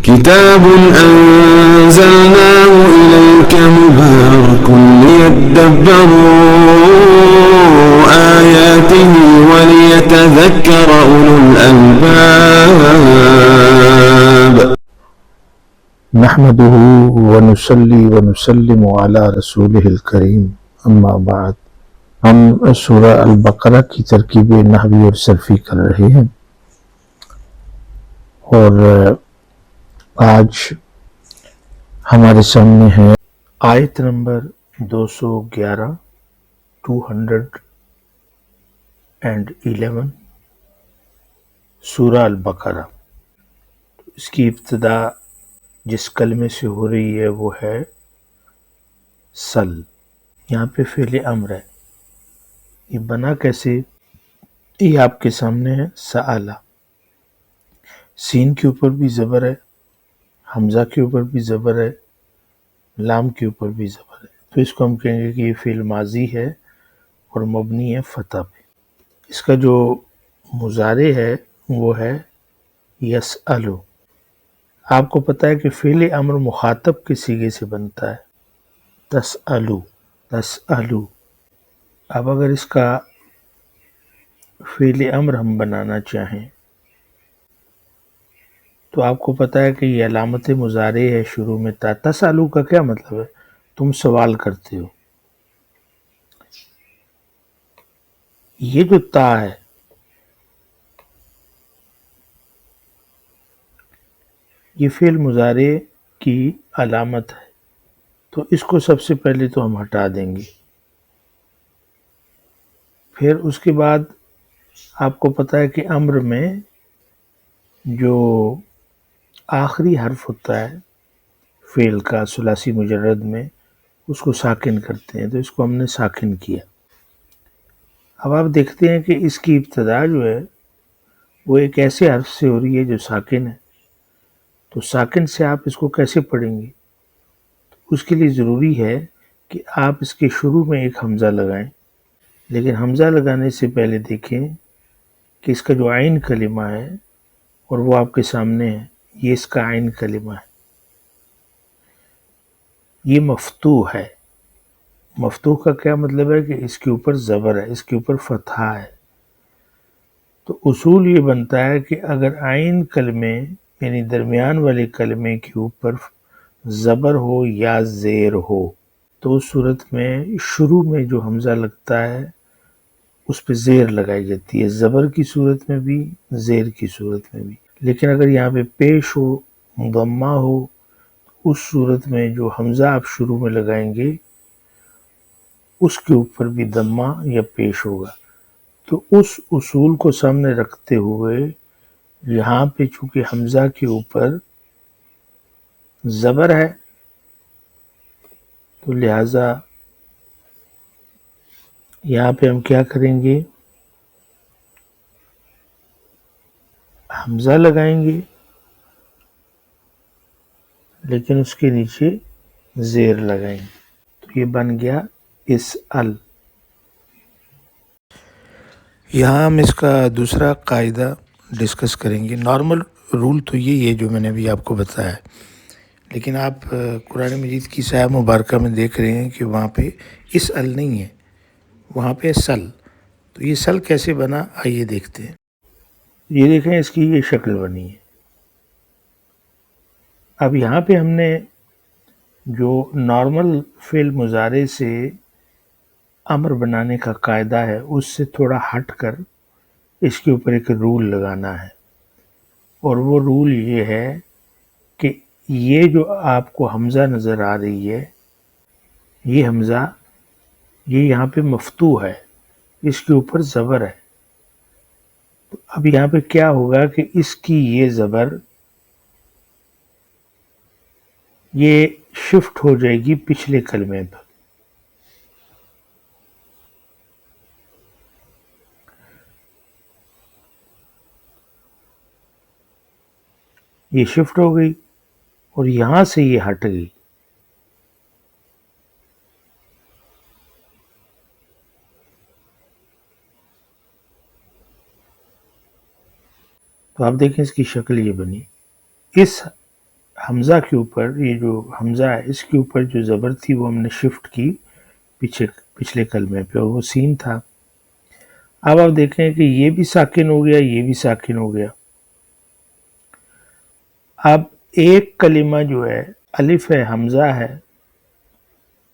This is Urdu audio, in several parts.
كتاب أنزلناه إليك مبارك ليدبروا آياته وليتذكر أولو الألباب. نحمده ونصلي ونسلم على رسوله الکریم اما بعد. ہم سورہ البقرہ کی ترکیب نحوی اور صرفی کر رہے ہیں، اور آج ہمارے سامنے ہے آیت نمبر 211 211 سورہ البقرہ. اس کی ابتدا جس کلمے سے ہو رہی ہے وہ ہے سل. یہاں پہ فعل امر ہے. یہ بنا کیسے؟ یہ آپ کے سامنے ہے سآلہ. سین کے اوپر بھی زبر ہے، حمزہ کے اوپر بھی زبر ہے، لام کے اوپر بھی زبر ہے. تو اس کو ہم کہیں گے کہ یہ فعل ماضی ہے اور مبنی ہے فتح پہ. اس کا جو مضارع ہے وہ ہے یسألو. آپ کو پتہ ہے کہ فعل امر مخاطب کے صیغے سے بنتا ہے، تسألو تسألو. اب اگر اس کا فعل امر ہم بنانا چاہیں تو آپ کو پتہ ہے کہ یہ علامت مضارع ہے شروع میں تا. تسألو کا کیا مطلب ہے؟ تم سوال کرتے ہو. یہ جو تا ہے یہ فعل مضارع کی علامت ہے، تو اس کو سب سے پہلے تو ہم ہٹا دیں گے. پھر اس کے بعد آپ کو پتہ ہے کہ امر میں جو آخری حرف ہوتا ہے فعل کا ثلاثی مجرد میں اس کو ساکن کرتے ہیں، تو اس کو ہم نے ساکن کیا. اب آپ دیکھتے ہیں کہ اس کی ابتدا جو ہے وہ ایک ایسے حرف سے ہو رہی ہے جو ساکن ہے. تو ساکن سے آپ اس کو کیسے پڑھیں گے؟ اس کے لیے ضروری ہے کہ آپ اس کے شروع میں ایک حمزہ لگائیں. لیکن حمزہ لگانے سے پہلے دیکھیں کہ اس کا جو عین کلمہ ہے اور وہ آپ کے سامنے ہے، یہ اس کا عین کلمہ ہے، یہ مفتوح ہے. مفتوح کا کیا مطلب ہے؟ کہ اس کے اوپر زبر ہے، اس کے اوپر فتحہ ہے. تو اصول یہ بنتا ہے کہ اگر عین کلمے یعنی درمیان والے کلمے کے اوپر زبر ہو یا زیر ہو تو اس صورت میں شروع میں جو حمزہ لگتا ہے اس پہ زیر لگائی جاتی ہے، زبر کی صورت میں بھی زیر کی صورت میں بھی. لیکن اگر یہاں پہ پیش ہو، ضمہ ہو، اس صورت میں جو حمزہ آپ شروع میں لگائیں گے اس کے اوپر بھی ضمہ یا پیش ہوگا. تو اس اصول کو سامنے رکھتے ہوئے یہاں پہ چونکہ حمزہ کے اوپر زبر ہے تو لہٰذا یہاں پہ ہم کیا کریں گے؟ حمزہ لگائیں گے لیکن اس کے نیچے زیر لگائیں گے. تو یہ بن گیا اسأل. یہاں ہم اس کا دوسرا قاعدہ ڈسکس کریں گے. نارمل رول تو یہی ہے جو میں نے ابھی آپ کو بتایا ہے، لیکن آپ قرآن مجید کی سایہ مبارکہ میں دیکھ رہے ہیں کہ وہاں پہ اسأل نہیں ہے، وہاں پہ سل. تو یہ سل کیسے بنا؟ آئیے دیکھتے ہیں. یہ دیکھیں اس کی یہ شکل بنی ہے. اب یہاں پہ ہم نے جو نارمل فعل مضارع سے امر بنانے کا قاعدہ ہے اس سے تھوڑا ہٹ کر اس کے اوپر ایک رول لگانا ہے، اور وہ رول یہ ہے کہ یہ جو آپ کو حمزہ نظر آ رہی ہے یہ حمزہ یہ یہاں پہ مفتوح ہے، اس کے اوپر زبر ہے. تو اب یہاں پہ کیا ہوگا کہ اس کی یہ زبر یہ شفٹ ہو جائے گی پچھلے کلمے پر. یہ شفٹ ہو گئی اور یہاں سے یہ ہٹ گئی. تو آپ دیکھیں اس کی شکل یہ بنی. اس حمزہ کے اوپر، یہ جو حمزہ ہے اس کے اوپر جو زبر تھی وہ ہم نے شفٹ کی پچھلے کلمے پہ، اور وہ سین تھا۔ اب آپ دیکھیں کہ یہ بھی ساکن ہو گیا، یہ بھی ساکن ہو گیا۔ اب ایک کلمہ جو ہے الف ہے، حمزہ ہے،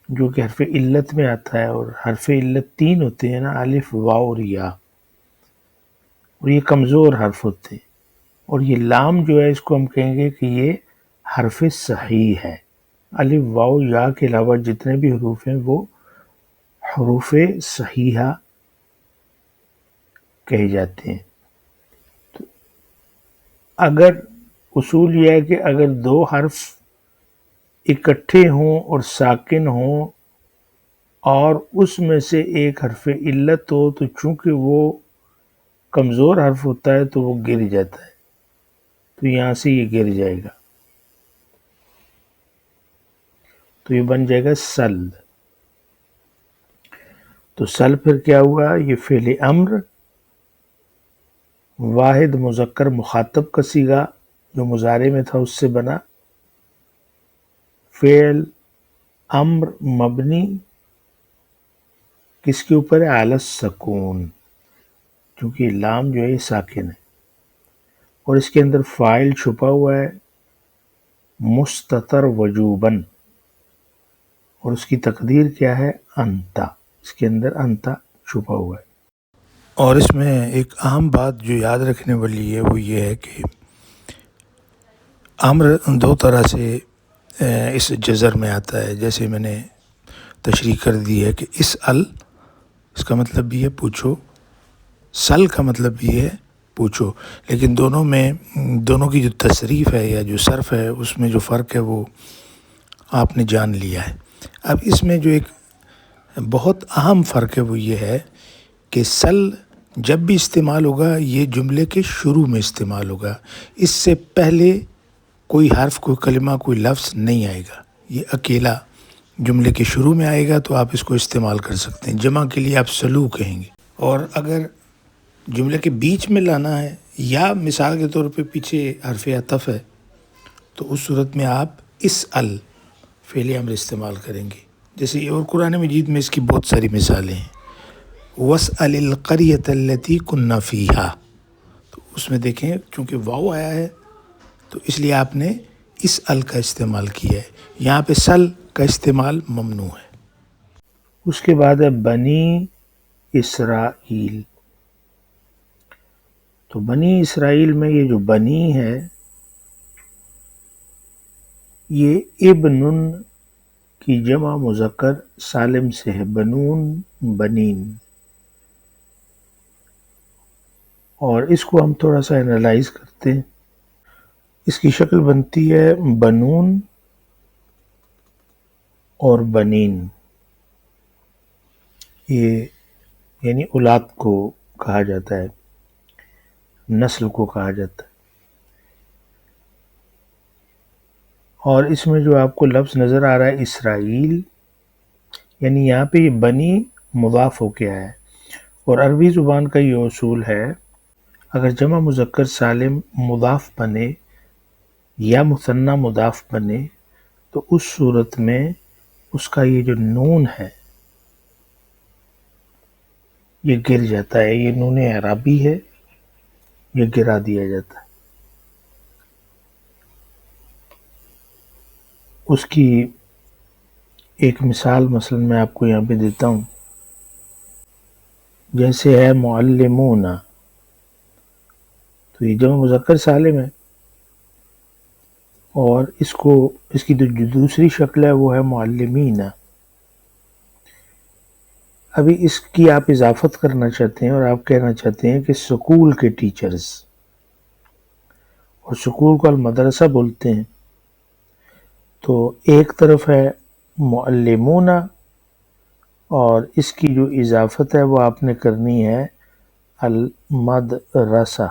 جو کہ حرف علت میں آتا ہے، اور حرف علت 3 ہوتے ہیں نا، الف واو اور یا، اور یہ کمزور حرف ہوتے ہیں، اور یہ لام جو ہے اس کو ہم کہیں گے کہ یہ حرف صحیح ہے۔ الف واو یا کے علاوہ جتنے بھی حروف ہیں وہ حروف صحیحہ کہے جاتے ہیں۔ تو اگر اصول یہ ہے کہ اگر دو حرف اکٹھے ہوں اور ساکن ہوں اور اس میں سے ایک حرف علت ہو، تو چونکہ وہ کمزور حرف ہوتا ہے تو وہ گر جاتا ہے، تو یہاں سے یہ گر جائے گا، تو یہ بن جائے گا سل۔ تو سل پھر کیا ہوا؟ یہ فعل امر واحد مذکر مخاطب کا صیغہ جو مضارع میں تھا اس سے بنا، فعل امر مبنی کس کے اوپر ہے؟ علی السکون، کیونکہ لام جو ہے یہ ساکن ہے، اور اس کے اندر فاعل چھپا ہوا ہے مستتر وجوباً، اور اس کی تقدیر کیا ہے؟ انتا، اس کے اندر انتا چھپا ہوا ہے۔ اور اس میں ایک اہم بات جو یاد رکھنے والی ہے وہ یہ ہے کہ امر دو طرح سے اس جزر میں آتا ہے، جیسے میں نے تشریح کر دی ہے کہ اس کا مطلب بھی ہے پوچھو، سل کا مطلب بھی ہے پوچھو، لیکن دونوں کی جو تصریف ہے یا جو صرف ہے اس میں جو فرق ہے وہ آپ نے جان لیا ہے۔ اب اس میں جو ایک بہت اہم فرق ہے وہ یہ ہے کہ سل جب بھی استعمال ہوگا یہ جملے کے شروع میں استعمال ہوگا، اس سے پہلے کوئی حرف، کوئی کلمہ، کوئی لفظ نہیں آئے گا، یہ اکیلا جملے کے شروع میں آئے گا، تو آپ اس کو استعمال کر سکتے ہیں۔ جمع کے لیے آپ سلو کہیں گے، اور اگر جملے کے بیچ میں لانا ہے یا مثال کے طور پہ پیچھے حرف عطف ہے تو اس صورت میں آپ اسأل فعل امر استعمال کریں گے، جیسے اور قرآن مجید میں اس کی بہت ساری مثالیں ہیں۔ وَاسْأَلِ الْقَرْيَةَ الَّتِي كُنَّا فِيهَا، تو اس میں دیکھیں چونکہ واو آیا ہے تو اس لیے آپ نے اسأل کا استعمال کیا ہے، یہاں پہ سل کا استعمال ممنوع ہے۔ اس کے بعد ہے بنی اسرائیل۔ تو بنی اسرائیل میں یہ جو بنی ہے یہ ابن کی جمع مذکر سالم سے ہے، بنون بنین، اور اس کو ہم تھوڑا سا انالائز کرتے ہیں۔ اس کی شکل بنتی ہے بنون اور بنین، یہ یعنی اولاد کو کہا جاتا ہے، نسل کو کہا جاتا ہے، اور اس میں جو آپ کو لفظ نظر آ رہا ہے اسرائیل، یعنی یہاں پہ یہ بنی مضاف ہو کے آیا ہے، اور عربی زبان کا یہ اصول ہے اگر جمع مذکر سالم مضاف بنے یا مثنی مضاف بنے تو اس صورت میں اس کا یہ جو نون ہے یہ گر جاتا ہے، یہ نون اعرابی ہے، یہ گرا دیا جاتا ہے۔ اس کی ایک مثال مثلا میں آپ کو یہاں پہ دیتا ہوں، جیسے ہے معلمون، تو یہ جمع مذکر سالم ہے، اور اس کی جو دوسری شکل ہے وہ ہے معلمین۔ ابھی اس کی آپ اضافت کرنا چاہتے ہیں اور آپ کہنا چاہتے ہیں کہ سکول کے ٹیچرز، اور سکول کو المدرسہ بولتے ہیں، تو ایک طرف ہے معلمون اور اس کی جو اضافت ہے وہ آپ نے کرنی ہے المدرسہ۔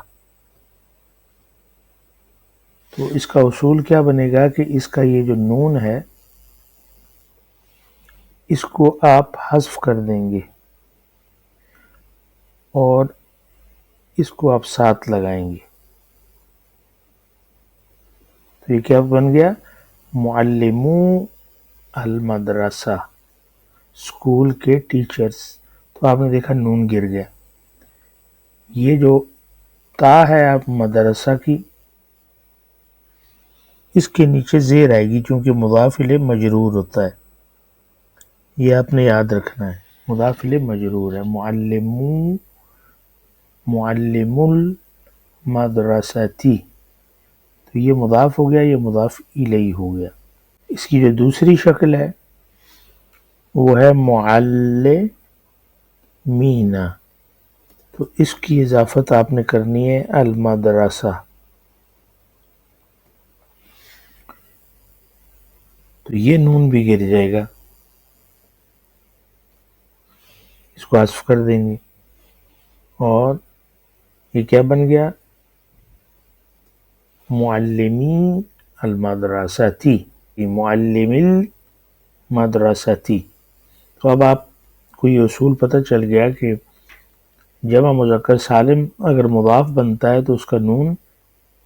تو اس کا اصول کیا بنے گا کہ اس کا یہ جو نون ہے اس کو آپ حذف کر دیں گے اور اس کو آپ ساتھ لگائیں گے، تو یہ کیا بن گیا؟ معلمو المدرسہ، اسکول کے ٹیچرز. تو آپ نے دیکھا نون گر گیا. یہ جو تا ہے آپ مدرسہ کی، اس کے نیچے زیر آئے گی چونکہ مضاف الیہ مجرور ہوتا ہے. یہ آپ نے یاد رکھنا ہے، مضاف الیہ مجرور ہے. معلم المدرستی، تو یہ مضاف ہو گیا، یہ مضاف الیہ ہو گیا. اس کی جو دوسری شکل ہے وہ ہے معلمین، تو اس کی اضافت آپ نے کرنی ہے المدرسہ. تو یہ نون بھی گر جائے گا، اس کو حذف کر دیں گے، اور یہ کیا بن گیا؟ معلمی المدرستی، معلم المدرستی. تو اب آپ کو یہ اصول پتہ چل گیا کہ جمع مذکر سالم اگر مضاف بنتا ہے تو اس کا نون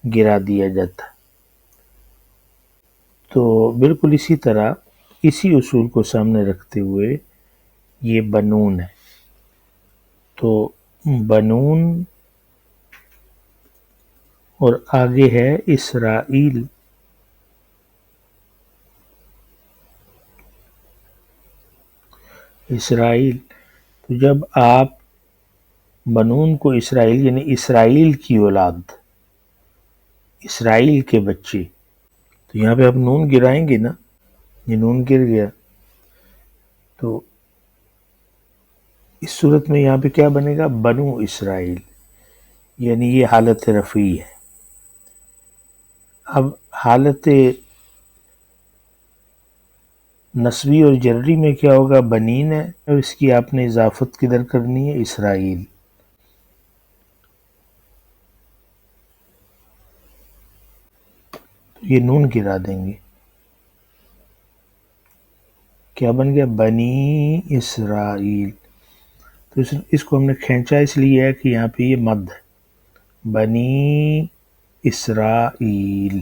گرا دیا جاتا ہے. تو بالکل اسی طرح اسی اصول کو سامنے رکھتے ہوئے یہ بنون ہے. تو بنون اور آگے ہے اسرائیل. اسرائیل، تو جب آپ بنون کو اسرائیل یعنی اسرائیل کی اولاد، اسرائیل کے بچے، تو یہاں پہ آپ نون گرائیں گے نا، یہ نون گر گیا. تو اس صورت میں یہاں پہ کیا بنے گا؟ بنو اسرائیل، یعنی یہ حالت رفعی ہے. اب حالت نصبی اور جرری میں کیا ہوگا؟ بنین ہے، اور اس کی آپ نے اضافت کدھر کرنی ہے؟ اسرائیل. تو یہ نون گرا دیں گے، کیا بن گیا؟ بنی اسرائیل. تو اس کو ہم نے کھینچا اس لیے ہے کہ یہاں پہ یہ مد ہے، بنی اسرائیل.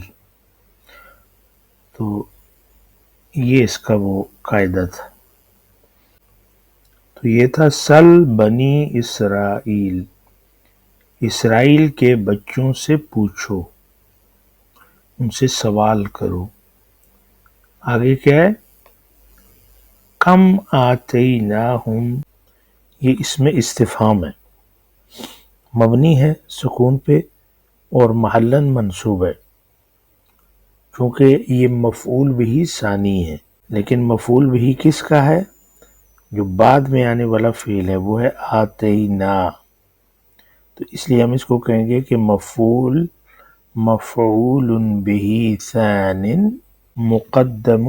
تو یہ اس کا وہ قاعدہ تھا. تو یہ تھا سل بنی اسرائیل، اسرائیل کے بچوں سے پوچھو، ان سے سوال کرو. آگے کیا ہے؟ کم آتیناہم، یہ اس میں استفہام ہے، مبنی ہے سکون پہ اور محلن منصوب ہے، کیونکہ یہ مفعول بہ ثانی ہے. لیکن مفعول بہ کس کا ہے؟ جو بعد میں آنے والا فعل ہے وہ ہے آتینا. تو اس لیے ہم اس کو کہیں گے کہ مفعول بہ ثان مقدم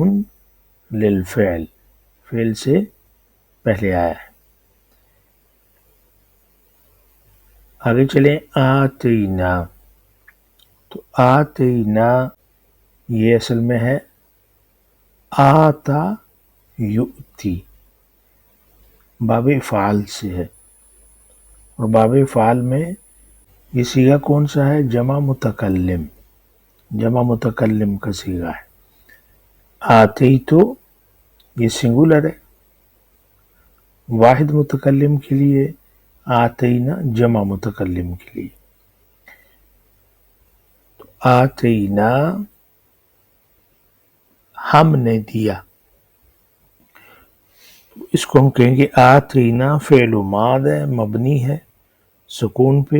للفعل، فعل سے پہلے آیا ہے. آگے چلیں. آتینا، تو آتینا یہ اصل میں ہے آتا یؤتی، باب افعال سے ہے، اور باب افعال میں یہ صیغہ کون سا ہے؟ جمع متکلم، جمع متکلم کا صیغہ ہے. آتیتو یہ سنگولر ہے، واحد متکلم کے لیے، آتینا جمع متکلم کے لیے. تو آتینا ہم نے دیا، اس کو ہم کہیں گے آتینا فعل ماض ہے، مبنی ہے سکون پہ،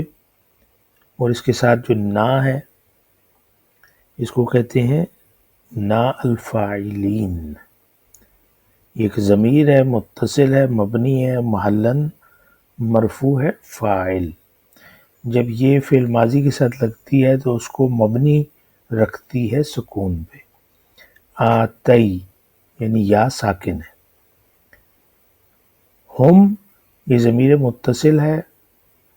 اور اس کے ساتھ جو نا ہے اس کو کہتے ہیں نا الفاعلین. ایک ضمیر ہے، متصل ہے، مبنی ہے، محلن مرفوع ہے، فاعل. جب یہ فعل ماضی کے ساتھ لگتی ہے تو اس کو مبنی رکھتی ہے سکون پہ. آتی یعنی یا ساکن ہے. ہم یہ ضمیر متصل ہے،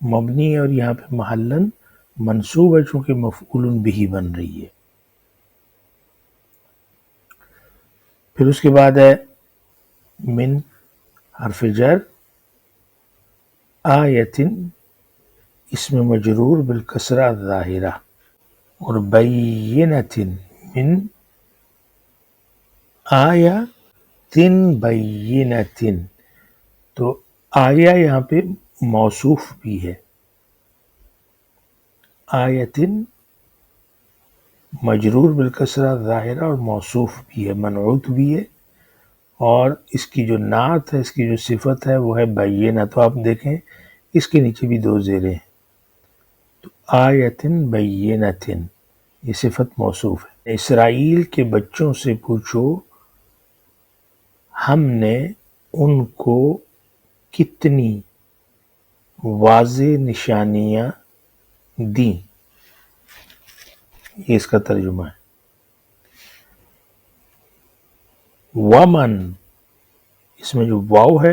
مبنی ہے، اور یہاں پہ محلن منصوب ہے چونکہ مفعول بہ بن رہی ہے. پھر اس کے بعد ہے من حرف جر، آیتن اسم مجرور بالکسرہ الظاہرہ، اور بینتن من آیاتن بینتن، تو آیا یہاں پہ موصوف بھی ہے، آیتن مجرور بالکسرہ ظاہرہ اور موصوف بھی ہے، منعوت بھی ہے، اور اس کی جو نعت ہے، اس کی جو صفت ہے وہ ہے بینہ۔ تو آپ دیکھیں اس کے نیچے بھی دو زیریں ہیں، تو آیتن بینتن یہ صفت موصوف ہے۔ اسرائیل کے بچوں سے پوچھو ہم نے ان کو کتنی واضح نشانیاں دیں، یہ اس کا ترجمہ ہے۔ ومن، اس میں جو واو ہے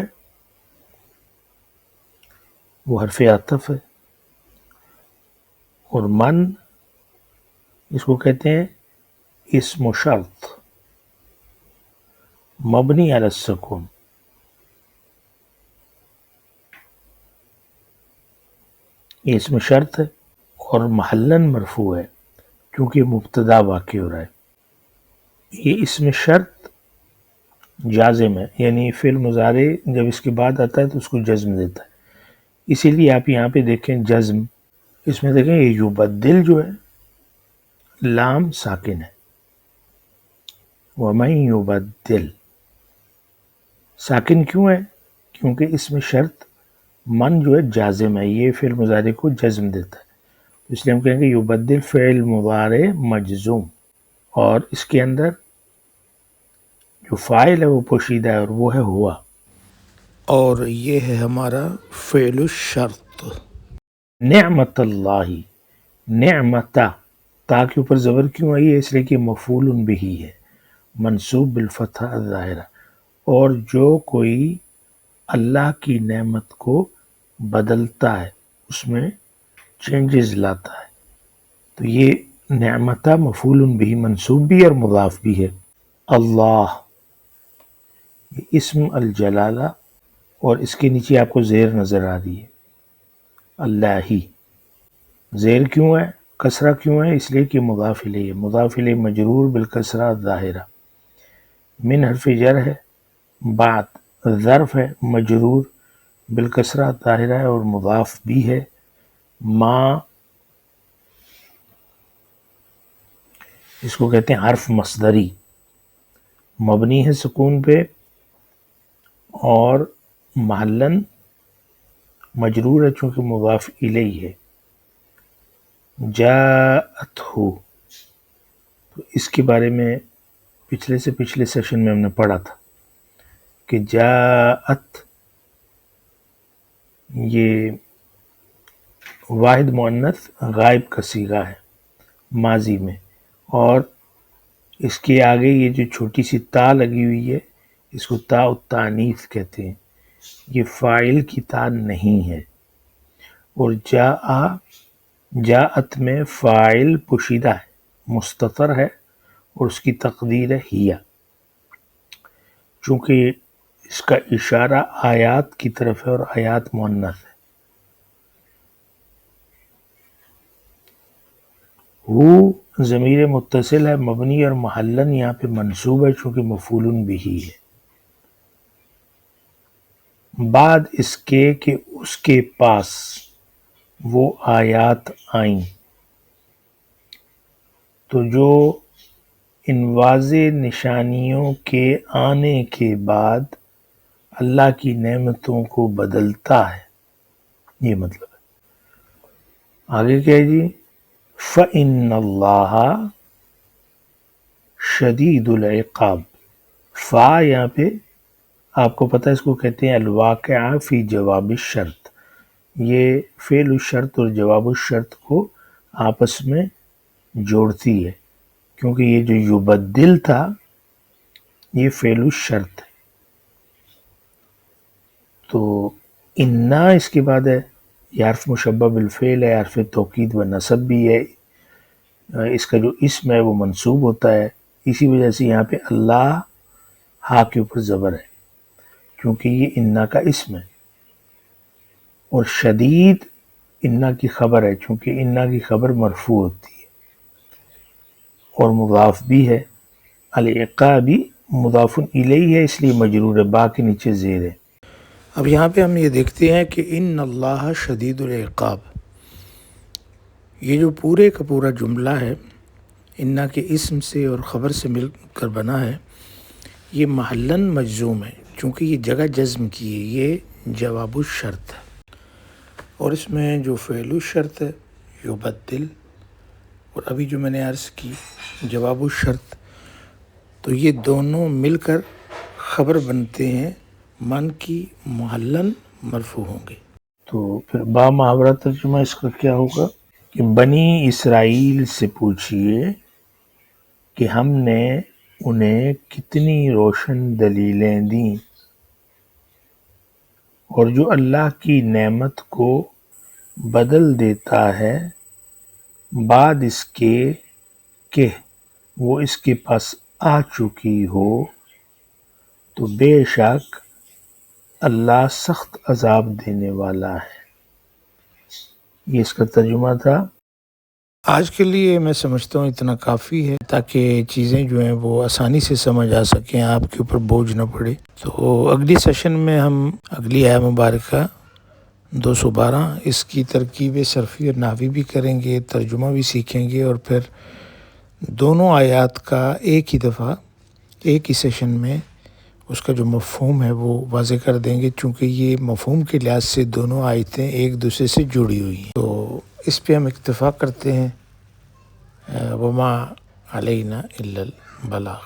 وہ حرف عطف ہے، اور من اس کو کہتے ہیں اسم شرط مبنی علی السکون، یہ اسم شرط ہے اور محلن مرفوع ہے کیونکہ مبتدا واقع ہو رہا ہے۔ یہ اسم شرط جازم ہے، یعنی فعل مضارع جب اس کے بعد آتا ہے تو اس کو جزم دیتا ہے، اسی لیے آپ یہاں پہ دیکھیں جزم، اس میں دیکھیں یہ یبدل جو ہے لام ساکن ہے، ومن یبدل ساکن کیوں ہے؟ کیونکہ اسم شرط من جو ہے جازم ہے، یہ فعل مضارع کو جزم دیتا ہے، اس لیے ہم کہیں گے یبدل فعل مضارع مجزوم، اور اس کے اندر جو فاعل ہے وہ پوشیدہ ہے اور وہ ہے ہوا، اور یہ ہے ہمارا فعل الشرط۔ نعمت اللہ، نعمتا، تا کے اوپر زبر کیوں آئی ہے؟ اس لیے کہ مفعول بہ ہے، منصوب بالفتحہ الظاہرہ، اور جو کوئی اللہ کی نعمت کو بدلتا ہے اس میں چینجز لاتا ہے، تو یہ نعمتا مفعول بہ منصوب بھی اور مضاف بھی ہے۔ اللہ یہ اسم الجلالہ، اور اس کے نیچے آپ کو زیر نظر آ رہی ہے، اللہ ہی، زیر کیوں ہے، کسرہ کیوں ہے؟ اس لیے کہ مضاف الیہ، مضاف الیہ مجرور بالکسرہ ظاہرہ، من حرف جر ہے، بعد ظرف ہے مجرور بالکسرہ ظاہرہ ہے اور مضاف بھی ہے، ما اس کو کہتے ہیں حرف مصدری، مبنی ہے سکون پہ اور محلن مجرور ہے چونکہ مضاف الیہ ہے۔ جاءتہ، تو اس کے بارے میں پچھلے سیشن میں ہم نے پڑھا تھا کہ جاءت یہ واحد مؤنث غائب کا صیغہ ہے ماضی میں، اور اس کے آگے یہ جو چھوٹی سی تا لگی ہوئی ہے اس کو تا التانیث کہتے ہیں، یہ فاعل کی تا نہیں ہے، اور جاءت میں فاعل پوشیدہ ہے، مستتر ہے، اور اس کی تقدیر ہے ہیا، چونکہ اس کا اشارہ آیات کی طرف ہے اور آیات مؤنث ہے۔ ہو ضمیر متصل ہے، مبنی اور محلن یہاں پہ منصوب ہے چونکہ مفعول بہ ہے، بعد اس کے کہ اس کے پاس وہ آیات آئیں، تو جو ان واضح نشانیوں کے آنے کے بعد اللہ کی نعمتوں کو بدلتا ہے، یہ مطلب ہے۔ آگے کیا ہے جی؟ فَإِنَّ اللَّهَ شدید العقاب، فا یہاں پہ آپ کو پتہ ہے اس کو کہتے ہیں الواقعہ فی جواب الشرط، یہ فعل الشرط اور جواب الشرط کو آپس میں جوڑتی ہے، کیونکہ یہ جو یبدل تھا یہ فعل الشرط ہے، تو انا اس کے بعد ہے، یہ حرف مشبہ بالفعل ہے، حرف توکید و نصب بھی ہے، اس کا جو اسم ہے وہ منصوب ہوتا ہے، اسی وجہ سے یہاں پہ اللہ ہا کے اوپر زبر ہے کیونکہ یہ انا کا اسم ہے، اور شدید انا کی خبر ہے چونکہ انا کی خبر مرفوع ہوتی ہے، اور مضاف بھی ہے، العقابی مضاف الیہ ہے اس لیے مجرور ہے، با کے نیچے زیر ہے۔ اب یہاں پہ ہم یہ دیکھتے ہیں کہ ان اللہ شدید العقاب، یہ جو پورے کا پورا جملہ ہے انا کے اسم سے اور خبر سے مل کر بنا ہے، یہ محلاً مجزوم ہے چونکہ یہ جگہ جزم کی ہے، یہ جواب الشرط ہے، اور اس میں جو فعل الشرط ہے یبدل، اور ابھی جو میں نے عرض کی جواب الشرط، تو یہ دونوں مل کر خبر بنتے ہیں، من کی محلاً مرفوع ہوں گے۔ تو پھر با محاورہ ترجمہ اس کا کیا ہوگا کہ بنی اسرائیل سے پوچھئے کہ ہم نے انہیں کتنی روشن دلیلیں دیں، اور جو اللہ کی نعمت کو بدل دیتا ہے بعد اس کے کہ وہ اس کے پاس آ چکی ہو، تو بے شک اللہ سخت عذاب دینے والا ہے۔ یہ اس کا ترجمہ تھا۔ آج کے لیے میں سمجھتا ہوں اتنا کافی ہے تاکہ چیزیں جو ہیں وہ آسانی سے سمجھ آ سکیں، آپ کے اوپر بوجھ نہ پڑے۔ تو اگلی سیشن میں ہم اگلی آیہ مبارکہ 212 اس کی ترکیب صرفی اور نحوی بھی کریں گے، ترجمہ بھی سیکھیں گے، اور پھر دونوں آیات کا ایک ہی دفعہ ایک ہی سیشن میں اس کا جو مفہوم ہے وہ واضح کر دیں گے، چونکہ یہ مفہوم کے لحاظ سے دونوں آیتیں ایک دوسرے سے جڑی ہوئی ہیں۔ تو اس پہ ہم اکتفا کرتے ہیں۔ وما علینا الا البلاغ۔